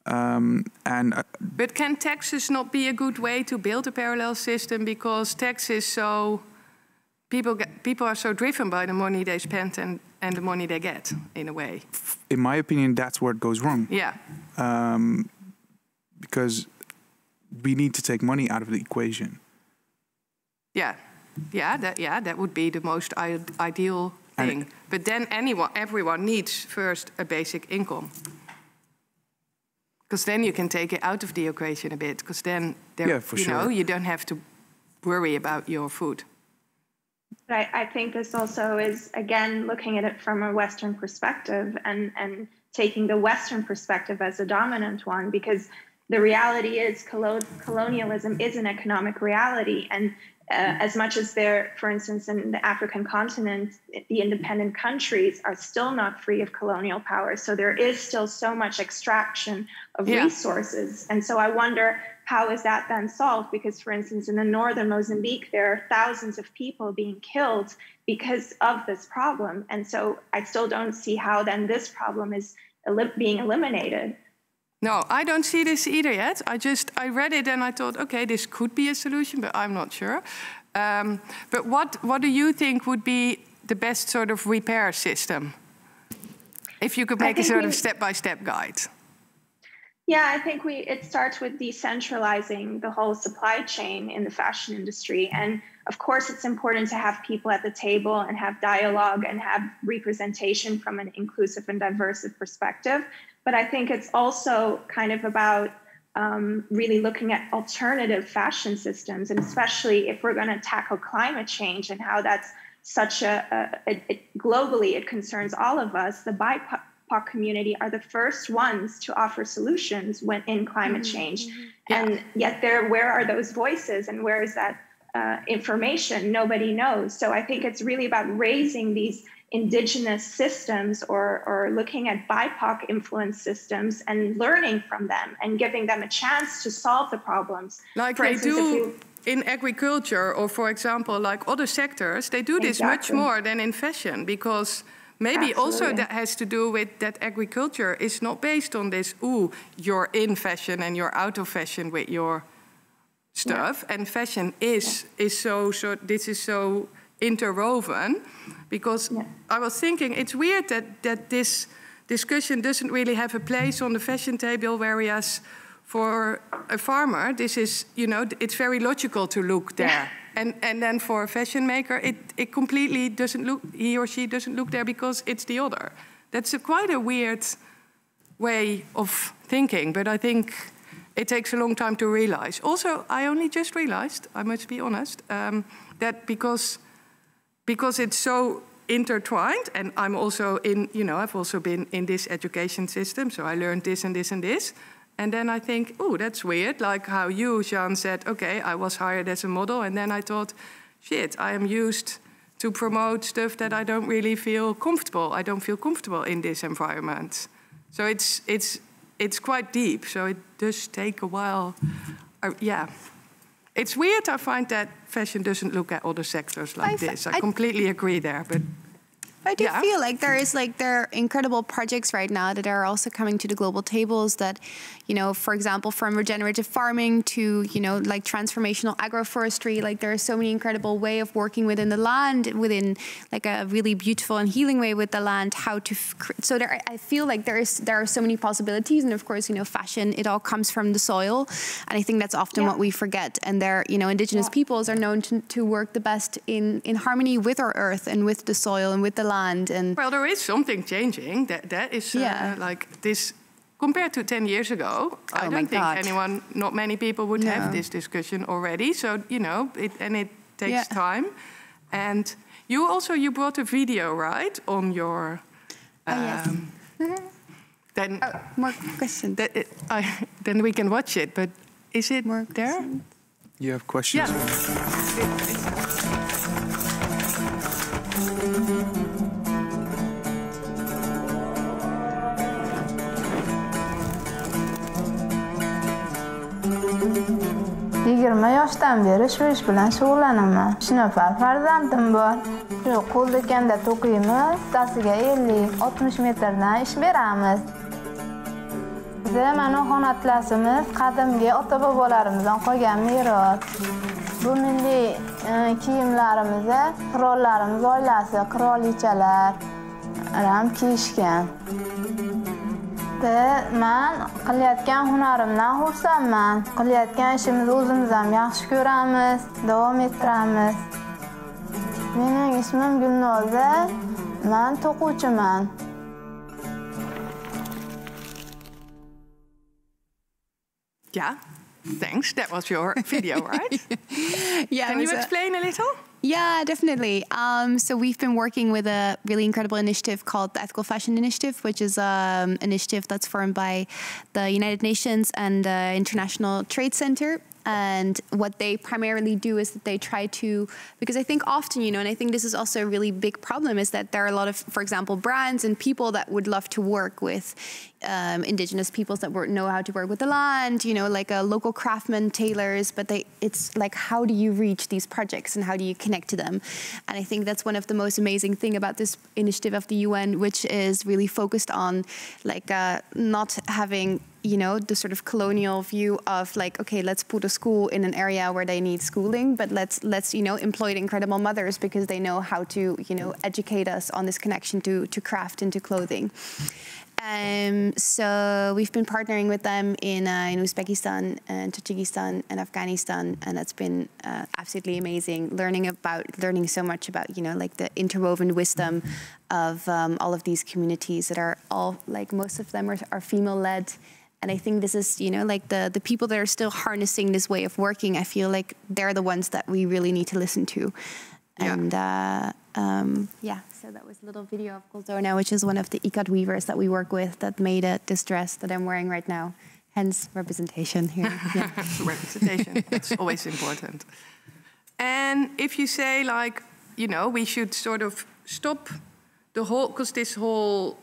But can taxes not be a good way to build a parallel system? Because taxes, so people are so driven by the money they spend and the money they get, in a way. In my opinion, that's where it goes wrong. Yeah. Because we need to take money out of the equation. That would be the most ideal thing. But then everyone needs first a basic income. Because then you can take it out of the equation a bit. Because then, you don't have to worry about your food. But I think this also is, again, looking at it from a Western perspective and taking the Western perspective as a dominant one, because the reality is colonialism is an economic reality. And as much as there, for instance, in the African continent, the independent countries are still not free of colonial power. So there is still so much extraction of resources. And so I wonder, how is that then solved? Because, for instance, in the northern Mozambique, there are thousands of people being killed because of this problem. And so I still don't see how then this problem is being eliminated. No, I don't see this either yet. I read it and I thought, okay, this could be a solution, but I'm not sure. But what do you think would be the best sort of repair system? If you could make a sort of step-by-step guide. Yeah, I think it starts with decentralizing the whole supply chain in the fashion industry. And of course, it's important to have people at the table and have dialogue and have representation from an inclusive and diverse perspective. But I think it's also kind of about really looking at alternative fashion systems, and especially if we're going to tackle climate change and how that's such globally it concerns all of us. The BIPOC community are the first ones to offer solutions when in climate change, and yet where are those voices, and where is that information? Nobody knows. So I think it's really about raising these indigenous systems or looking at BIPOC influence systems and learning from them and giving them a chance to solve the problems. Like for instance, they do in agriculture, or for example, like other sectors, they do this much more than in fashion, because maybe also that has to do with that agriculture is not based on this, ooh, you're in fashion and you're out of fashion with your stuff. And fashion is so this is so interwoven, because I was thinking it's weird that this discussion doesn't really have a place on the fashion table, whereas for a farmer, this is, you know, it's very logical to look there. And then for a fashion maker, it completely doesn't look, he or she doesn't look there because it's the other. That's quite a weird way of thinking, but I think it takes a long time to realize. Also, I only just realized, I must be honest, that because it's so intertwined, and I'm also in, you know, I've also been in this education system, so I learned this and this and this. And then I think, oh, that's weird, like how you, Jean, said, okay, I was hired as a model, and then I thought, shit, I am used to promote stuff that I don't really feel comfortable. I don't feel comfortable in this environment. So it's quite deep, so it does take a while. It's weird, I find, that fashion doesn't look at other sectors like this. I completely agree there, but I do feel like there are incredible projects right now that are also coming to the global tables that, you know, for example, from regenerative farming to, you know, like transformational agroforestry, like there are so many incredible ways of working within the land, within like a really beautiful and healing way with the land, so there, I feel like there are so many possibilities. And of course, you know, fashion, it all comes from the soil. And I think that's often what we forget. And there, you know, indigenous peoples are known to work the best in harmony with our earth and with the soil and with the land. And well, there is something changing. That is like this compared to 10 years ago. I don't think not many people would have this discussion already. So, you know, it takes time. And you brought a video, right, on your. Yes. Then more questions. Then we can watch it. But is it more there? Questions? You have questions? Yeah. yoshdan beri shu ish bilan shug'ullanaman. 3 nafar farzandim bor. Shu qo'ldekanda to'qiymiz, dasiga 50-60 metrdan ish beramiz. Bizda mana xonatlasimiz qadimgi ota-bobolarimizdan qolgan meros. Bu milliy kiyimlarimiz, qirollarimiz oilasi, qirolichalar ham kiyishgan. Men qilayotgan hunarimdan xursandman. Qilayotgan ishimizni o'zimiz ham yaxshi ko'ramiz, davom ettiramiz. Mening ismim Gulnoza, men to'quvchiman. Yeah, thanks. That was your video, right? Can you explain a little? Yeah, definitely. So we've been working with a really incredible initiative called the Ethical Fashion Initiative, which is an initiative that's formed by the United Nations and the International Trade Center. And what they primarily do is that they try to, because I think often, you know, and I think this is also a really big problem, is that there are a lot of, for example, brands and people that would love to work with indigenous peoples that know how to work with the land, you know, like local craftsmen, tailors, but it's like, how do you reach these projects and how do you connect to them? And I think that's one of the most amazing thing about this initiative of the UN, which is really focused on like not having, you know, the sort of colonial view of like, okay, let's put a school in an area where they need schooling, but let's you know, employ incredible mothers because they know how to, you know, educate us on this connection to craft and to clothing. So we've been partnering with them in Uzbekistan and Tajikistan and Afghanistan, and that's been absolutely amazing. Learning so much about, you know, like the interwoven wisdom of all of these communities that are all, like, most of them are female-led. And I think this is, you know, like the people that are still harnessing this way of working, I feel like they're the ones that we really need to listen to. And so that was a little video of Golzona, which is one of the ikat weavers that we work with that made this dress that I'm wearing right now. Hence representation here. Yeah. Representation, that's always important. And if you say, like, you know, we should sort of stop the whole, because this whole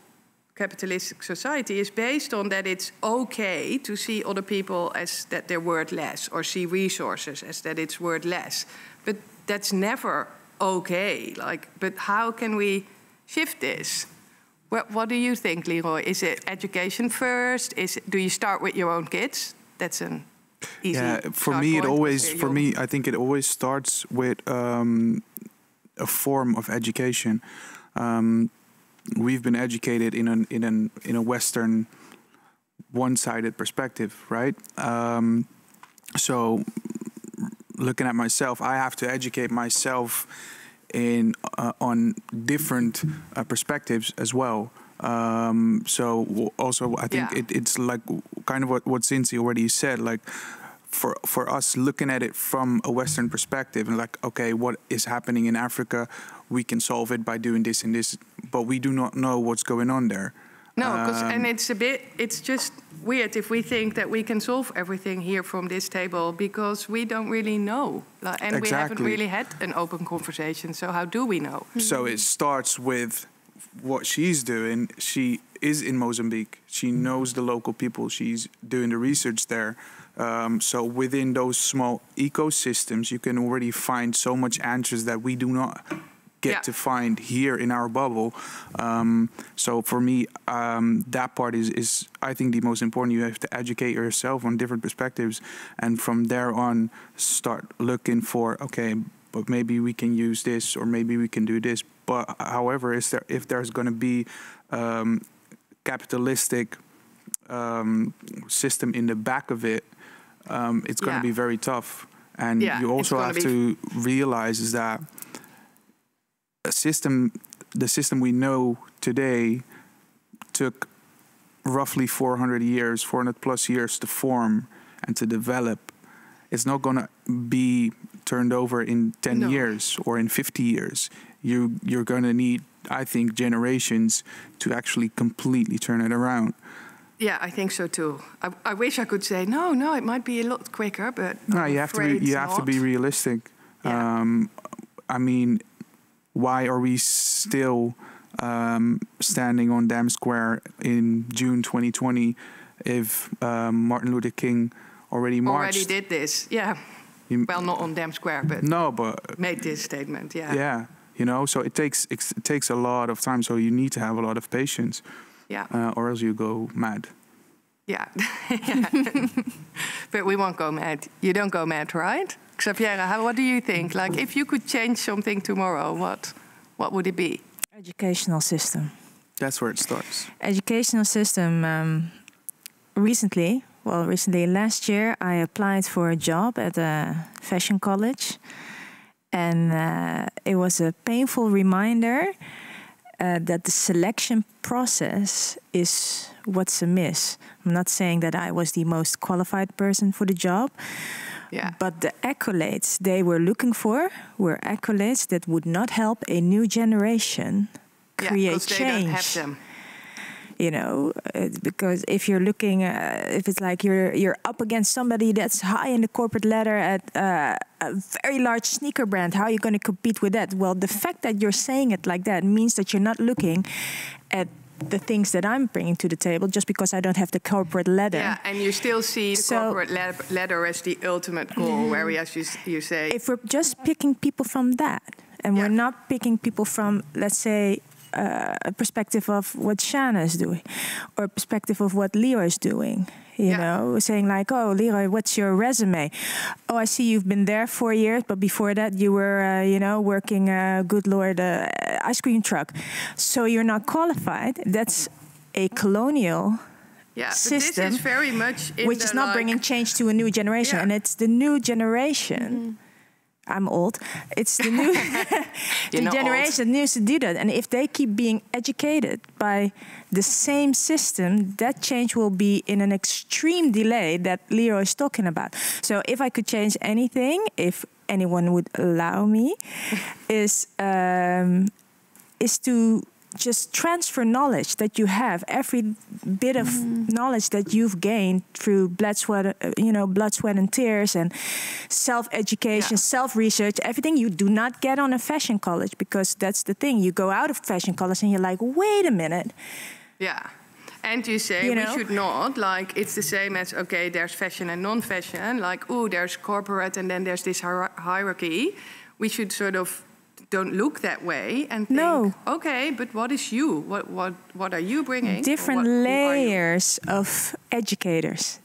capitalistic society is based on that it's okay to see other people as that they're worth less, or see resources as that it's worth less. But that's never okay. Like, but how can we shift this? What do you think, Leroy? Is it education first? Do you start with your own kids? That's an easy. Yeah, for me, I think it always starts with a form of education. We've been educated in a Western one-sided perspective, right? So looking at myself, I have to educate myself on different perspectives as well. So also, I think it's like kind of what Cincy already said, like for us looking at it from a Western perspective and like, okay, what is happening in Africa? We can solve it by doing this and this, but we do not know what's going on there. No, and it's just weird if we think that we can solve everything here from this table, because we don't really know. And we haven't really had an open conversation, so how do we know? So it starts with what she's doing. She is in Mozambique. She knows the local people. She's doing the research there. So within those small ecosystems, you can already find so much answers that we do not get to find here in our bubble. So for me, that part is I think the most important. You have to educate yourself on different perspectives, and from there on start looking for, okay, but maybe we can use this, or maybe we can do this. But however, if there's going to be capitalistic system in the back of it, it's going to be very tough. And you also have to realize is that the system we know today took roughly 400 plus years to form and to develop. It's not going to be turned over in 10 years or in 50 years. You're going to need, I think, generations to actually completely turn it around. Yeah, I think so too. I wish I could say no, it might be a lot quicker, but no, you have to be realistic. Yeah. I mean, why are we still standing on Dam Square in June 2020 if Martin Luther King already did this? Yeah. Well, not on Dam Square, but made this statement. Yeah. Yeah. You know, so it takes a lot of time. So you need to have a lot of patience. Yeah. Or else you go mad. Yeah. But we won't go mad. You don't go mad, right? Xaviera, what do you think? Like, if you could change something tomorrow, what would it be? Educational system. That's where it starts. Educational system. Recently, last year, I applied for a job at a fashion college. And it was a painful reminder that the selection process is what's amiss. I'm not saying that I was the most qualified person for the job. Yeah. But the accolades they were looking for were accolades that would not help a new generation create change. They don't have them. You know, because if you're looking, if it's like you're up against somebody that's high in the corporate ladder at a very large sneaker brand, how are you going to compete with that? Well, the fact that you're saying it like that means that you're not looking at the things that I'm bringing to the table just because I don't have the corporate ladder. Yeah, and you still see the corporate ladder as the ultimate goal, where we, as you say... If we're just picking people from that, and we're not picking people from, let's say, a perspective of what Shannon is doing, or a perspective of what Leroy is doing. You know, saying like, oh, Leroy, what's your resume? Oh, I see you've been there 4 years, but before that you were, working, good Lord, ice cream truck. So you're not qualified. That's a colonial system. But this is very much which is not bringing change to a new generation. And it's the new generation. I'm old. It's the new the generation that needs to do that. And if they keep being educated by the same system, that change will be in an extreme delay that Leroy is talking about. So if I could change anything, if anyone would allow me, is to just transfer knowledge that you have, every bit of knowledge that you've gained through blood, sweat, and tears, and self-education, self-research, everything you do not get on a fashion college, because that's the thing. You go out of fashion college and you're like, wait a minute. Yeah. And you say we should not, like, it's the same as, okay, there's fashion and non-fashion, like, oh, there's corporate and then there's this hierarchy. We should sort of don't look that way and think, okay, but what is you? What are you bringing? Different layers of educators,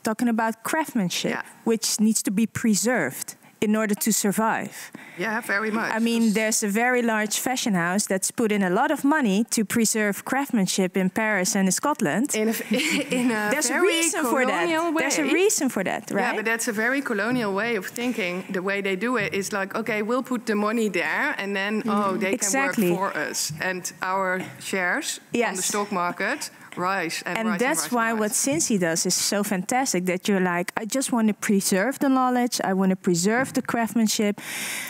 talking about craftsmanship, which needs to be preserved in order to survive. Yeah, very much. I mean, there's a very large fashion house that's put in a lot of money to preserve craftsmanship in Paris and in Scotland. There's a reason for that. There's a reason for that, right? Yeah, but that's a very colonial way of thinking. The way they do it is like, okay, we'll put the money there, and then they can work for us, and our shares on the stock market rise and rise. That's why what Cincy does is so fantastic, that you're like, I just want to preserve the knowledge, I want to preserve the craftsmanship.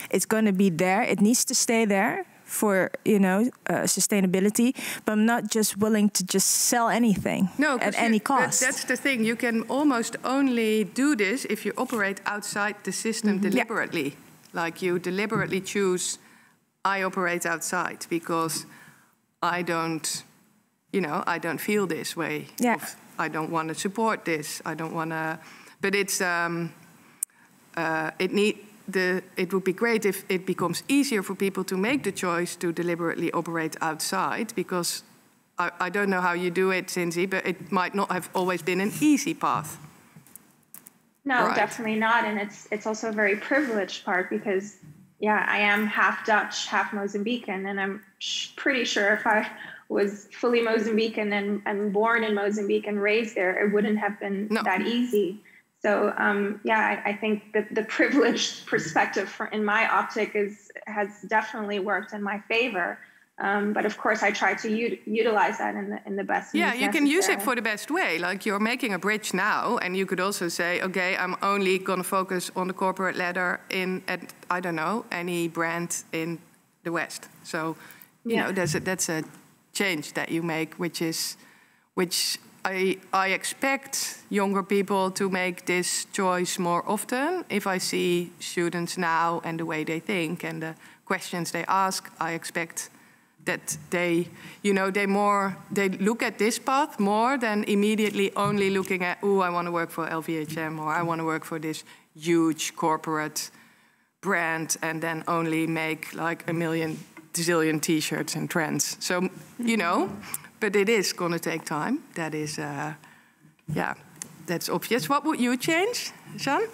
It's going to be there, it needs to stay there for sustainability, but I'm not just willing to just sell anything at any cost. That's the thing, you can almost only do this if you operate outside the system deliberately. Like you deliberately choose, I operate outside because I don't feel this way. Yeah. I don't want to support this. I don't want to. But it's it would be great if it becomes easier for people to make the choice to deliberately operate outside, because I don't know how you do it, Cincy, but it might not have always been an easy path. No, definitely not, and it's also a very privileged part, because I am half Dutch, half Mozambican, and I'm pretty sure if I was fully Mozambican and born in Mozambique and raised there, it wouldn't have been that easy. So I think that the privileged perspective in my optic has definitely worked in my favor. But of course, I try to utilize that in the best means you can use it for the best way. Like you're making a bridge now, and you could also say, okay, I'm only going to focus on the corporate ladder at I don't know, any brand in the West. So that's a change that you make, which I expect younger people to make this choice more often. If I see students now and the way they think and the questions they ask, I expect that they look at this path more than immediately only looking at, I want to work for LVMH, or I want to work for this huge corporate brand, and then only make like a million zillion T-shirts and trends. So, but it is going to take time. That is, that's obvious. What would you change, Shan?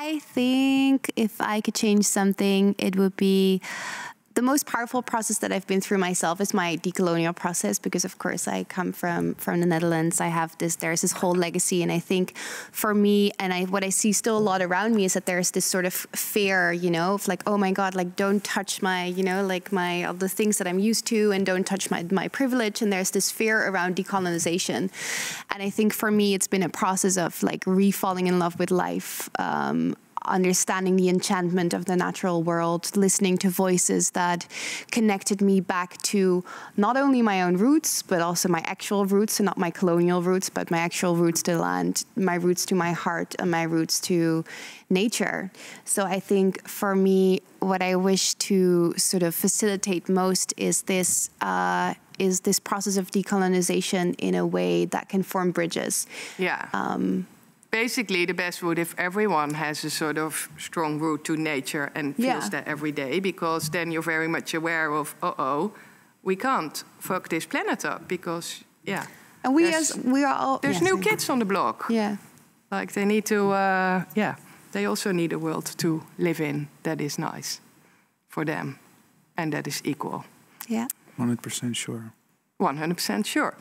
I think if I could change something, it would be the most powerful process that I've been through myself is my decolonial process, because of course I come from the Netherlands. I have there's this whole legacy, and I think for me, and what I see still a lot around me is that there's this sort of fear, of like, oh my God, like don't touch my, all the things that I'm used to, and don't touch my privilege. And there's this fear around decolonization. And I think for me, it's been a process of like re-falling in love with life, understanding the enchantment of the natural world, listening to voices that connected me back to not only my own roots, but also my actual roots, and not my colonial roots, but my actual roots to land, my roots to my heart, and my roots to nature. So I think for me, what I wish to sort of facilitate most is this process of decolonization in a way that can form bridges. Yeah. Basically, the best would if everyone has a sort of strong root to nature and feels that every day, because then you're very much aware of, we can't fuck this planet up, because, and we are all... There's new kids on the block. Yeah. Like, they need to, they also need a world to live in that is nice for them and that is equal. Yeah. 100% sure. 100% sure.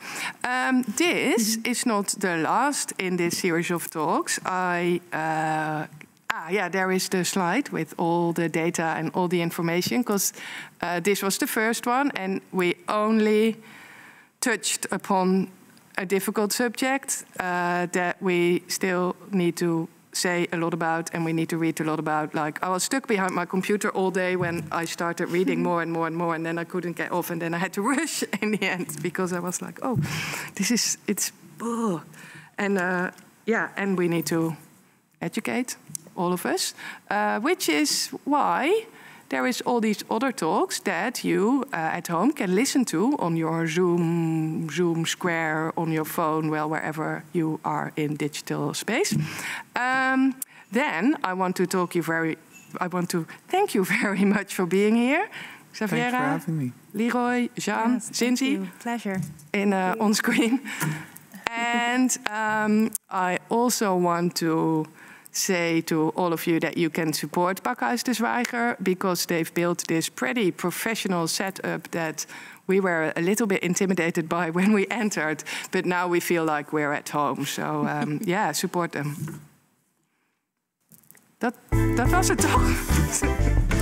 This is not the last in this series of talks. There is the slide with all the data and all the information, because this was the first one, and we only touched upon a difficult subject that we still need to say a lot about, and we need to read a lot about. Like, I was stuck behind my computer all day when I started reading more and more and more, and then I couldn't get off, and then I had to rush in the end, because I was like, oh, it's and we need to educate all of us, which is why there is all these other talks that you at home can listen to on your Zoom Square, on your phone, well, wherever you are in digital space. Then I want to thank you very much for being here. Xaviera, thanks for having me. Leroy, Jean, Yes, Cindy. Pleasure. On screen. And I also want to say to all of you that you can support Pakhuis de Zwijger, because they've built this pretty professional setup that we were a little bit intimidated by when we entered, but now we feel like we're at home. So support them. Dat was het toch?